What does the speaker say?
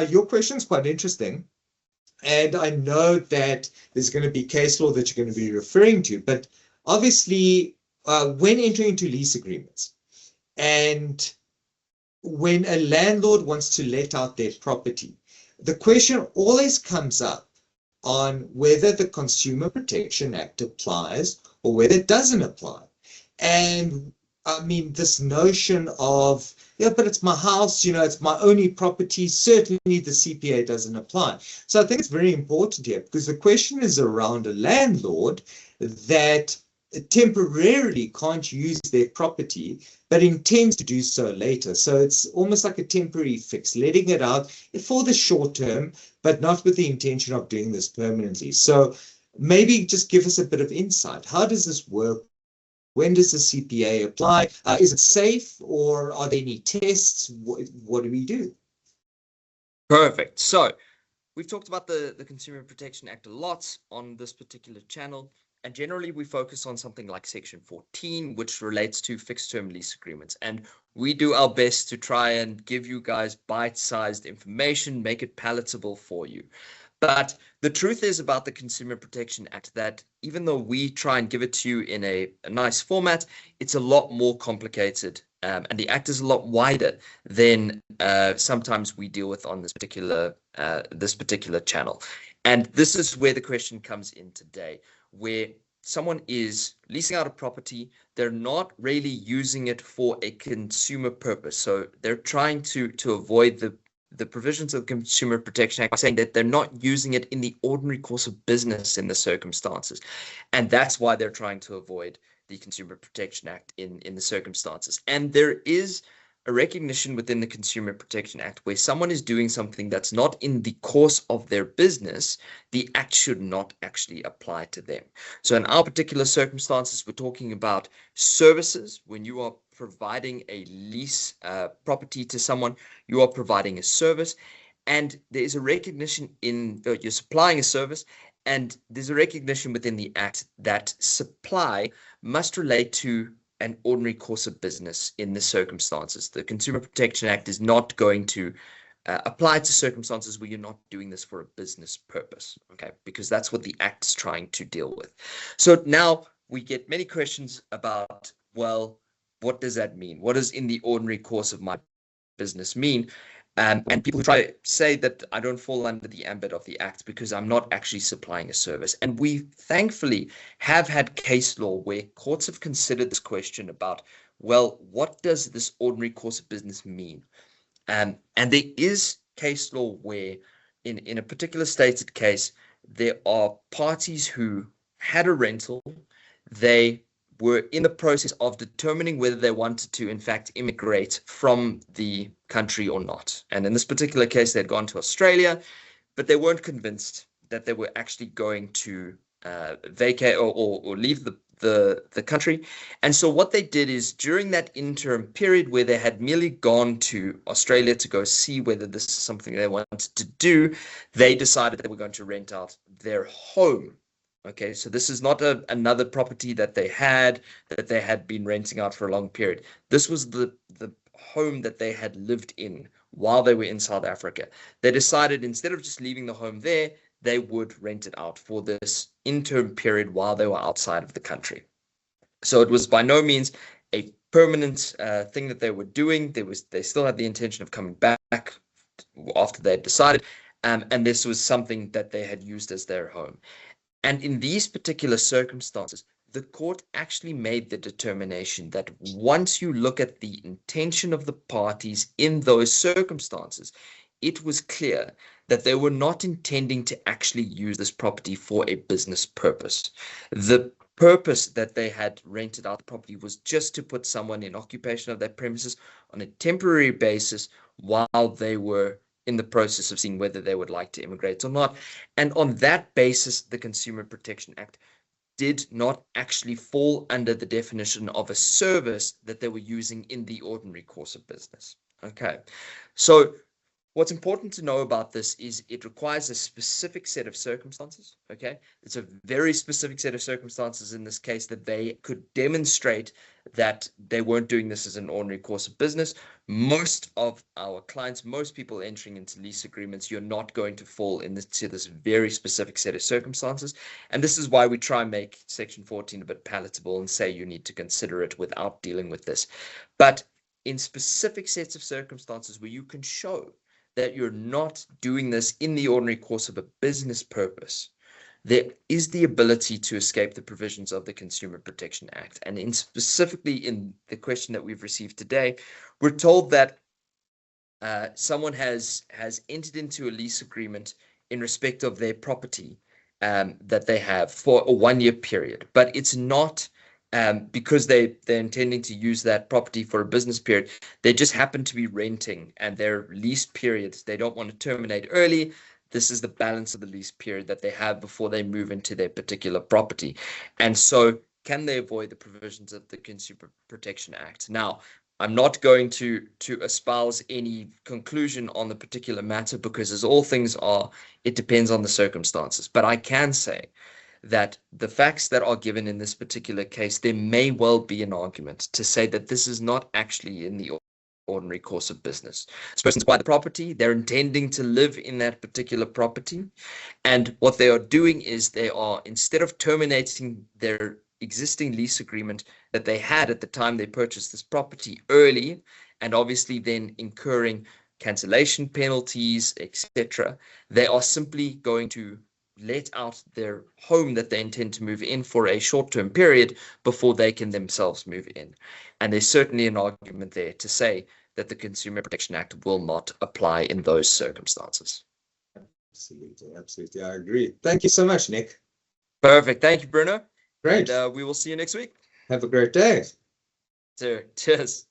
your question is quite interesting. And I know that there's going to be case law that you're going to be referring to, but obviously, when entering into lease agreements and when a landlord wants to let out their property, the question always comes up on whether the Consumer Protection Act applies or whether it doesn't apply. And I mean, this notion of, yeah, but it's my house, it's my only property. Certainly the CPA doesn't apply. So I think it's very important here because the question is around a landlord that temporarily can't use their property, but intends to do so later. So it's almost like a temporary fix, letting it out for the short term, but not with the intention of doing this permanently. So maybe just give us a bit of insight. How does this work? When does the CPA apply? Is it safe, or are there any tests? What do we do? Perfect. So we've talked about the Consumer Protection Act a lot on this particular channel. And generally, we focus on something like Section 14, which relates to fixed-term lease agreements. And we do our best to try and give you guys bite-sized information, make it palatable for you. But the truth is about the Consumer Protection Act that even though we try and give it to you in a nice format, it's a lot more complicated. And the Act is a lot wider than sometimes we deal with on this particular channel. And this is where the question comes in today, where someone is leasing out a property, they're not really using it for a consumer purpose. So they're trying to avoid the provisions of the Consumer Protection Act by saying that they're not using it in the ordinary course of business in the circumstances. And that's why they're trying to avoid the Consumer Protection Act in the circumstances. And there is a recognition within the Consumer Protection Act where someone is doing something that's not in the course of their business, the Act should not actually apply to them. So in our particular circumstances, we're talking about services. When you are providing a lease property to someone, you are providing a service, and there is a recognition you're supplying a service, and there's a recognition within the Act that supply must relate to an ordinary course of business in the circumstances. The Consumer Protection Act is not going to apply to circumstances where you're not doing this for a business purpose, okay? Because that's what the Act's trying to deal with. So now we get many questions about, well, what does that mean? What does in the ordinary course of my business mean? And people try to say that I don't fall under the ambit of the Act because I'm not actually supplying a service. And we thankfully have had case law where courts have considered this question about, well, what does this ordinary course of business mean? And there is case law where in a particular stated case, there are parties who had a rental, they were in the process of determining whether they wanted to, in fact, immigrate from the country or not. And in this particular case, they'd gone to Australia, but they weren't convinced that they were actually going to vacate or leave the country. And so what they did is during that interim period where they had merely gone to Australia to go see whether this is something they wanted to do, they decided they were going to rent out their home. Okay, so this is not another property that they had been renting out for a long period. This was the home that they had lived in while they were in South Africa. They decided instead of just leaving the home there, they would rent it out for this interim period while they were outside of the country. So it was by no means a permanent thing that they were doing. They still had the intention of coming back after they had decided, and this was something that they had used as their home. And in these particular circumstances, the court actually made the determination that once you look at the intention of the parties in those circumstances, it was clear that they were not intending to actually use this property for a business purpose. The purpose that they had rented out the property was just to put someone in occupation of their premises on a temporary basis while they were in the process of seeing whether they would like to immigrate or not. And on that basis, the Consumer Protection Act did not actually fall under the definition of a service that they were using in the ordinary course of business. Okay, so what's important to know about this is it requires a specific set of circumstances, okay? It's a very specific set of circumstances in this case that they could demonstrate that they weren't doing this as an ordinary course of business. Most of our clients, most people entering into lease agreements, you're not going to fall into this very specific set of circumstances. And this is why we try and make Section 14 a bit palatable and say you need to consider it without dealing with this. But in specific sets of circumstances where you can show that you're not doing this in the ordinary course of a business purpose, there is the ability to escape the provisions of the Consumer Protection Act. And specifically in the question that we've received today, we're told that someone has entered into a lease agreement in respect of their property that they have for a 1-year period, but it's not because they're intending to use that property for a business period. They just happen to be renting, and their lease periods, they don't want to terminate early. This is the balance of the lease period that they have before they move into their particular property. And so can they avoid the provisions of the Consumer Protection Act? Now, I'm not going to espouse any conclusion on the particular matter because, as all things are, it depends on the circumstances. But I can say that the facts that are given in this particular case, there may well be an argument to say that this is not actually in the ordinary course of business. This person's buy the property, they're intending to live in that particular property, and what they are doing is they are, instead of terminating their existing lease agreement that they had at the time they purchased this property early, and obviously then incurring cancellation penalties, etc., they are simply going to let out their home that they intend to move in for a short-term period before they can themselves move in. And there's certainly an argument there to say that the Consumer Protection Act will not apply in those circumstances. Absolutely, absolutely. I agree. Thank you so much, Nick. Perfect. Thank you, Bruno. Great. And we will see you next week. Have a great day. Cheers.